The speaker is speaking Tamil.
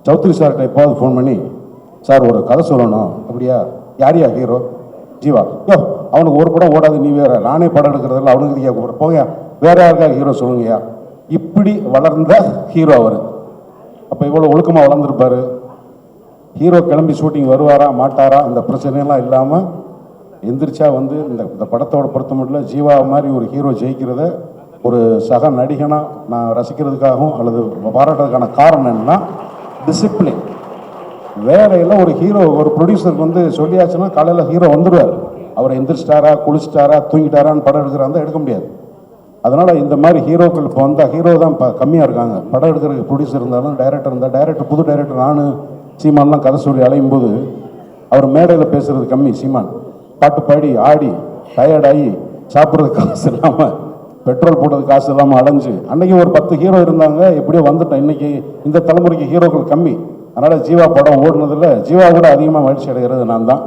சௌத்ரி சார்கிட்ட எப்போது ஃபோன் பண்ணி, சார் ஒரு கதை சொல்லணும். அப்படியா? யாரையா ஹீரோ? ஜீவா. யோ அவனுக்கு ஒரு படம் ஓடாது, நீ வேற. நானே படம் எடுக்கிறதில்ல, அவனுக்கு இதுக்கா கூப்பிட்ற, போங்க வேற யாருக்கா ஹீரோ சொல்லுங்கய்யா. இப்படி வளர்ந்த ஹீரோ அவர். அப்போ இவ்வளோ ஒழுக்கமாக வளர்ந்துருப்பார். ஹீரோ கிளம்பி ஷூட்டிங் வருவாரா மாட்டாரா அந்த பிரச்சனையெல்லாம் இல்லாமல் எந்திரிச்சா வந்து இந்த படத்தோட பொறுத்த மட்டும் ஜீவா மாதிரி ஒரு ஹீரோ ஜெயிக்கிறத ஒரு சக நடிகனாக நான் ரசிக்கிறதுக்காகவும் அல்லது பாராட்டுறதுக்கான காரணம் என்னன்னா டிசிப்ளின். வேலையில் ஒரு ஹீரோ ஒரு ப்ரொடியூசருக்கு வந்து சொல்லியாச்சுன்னா காலையில் ஹீரோ வந்துடுவார். அவர் எந்திரிச்சிட்டாரா குளிச்சிட்டாரா தூங்கிட்டாரான்னு படம் எடுக்கிறாந்தா எடுக்க முடியாது. அதனால் இந்த மாதிரி ஹீரோக்கள் இப்போ வந்தால் ஹீரோ தான் கம்மியாக இருக்காங்க. படம் எடுக்கிறதுக்கு ப்ரொடியூசர் இருந்தாலும் டைரக்டர் இருந்தால் டைரக்டர் புது டைரக்டர் நான் சீமான்லாம் கதை சொல்லி அலையும் போது அவர் மேடையில் பேசுகிறது கம்மி. சீமான் பாட்டு பாடி ஆடி டயர்டாகி சாப்பிட்றதுக்கு காசு இல்லாமல் பெட்ரோல் போடுறதுக்கு காசு இல்லாமல் அலைஞ்சு அன்றைக்கி ஒரு 10 ஹீரோ இருந்தாங்க. எப்படியோ வந்துட்டேன். இன்றைக்கி இந்த தலைமுறைக்கு ஹீரோக்கள் கம்மி. அதனால் ஜீவா படம் ஓடுனதில் ஜீவா கூட அதிகமாக மகிழ்ச்சி அடைகிறது நான் தான்.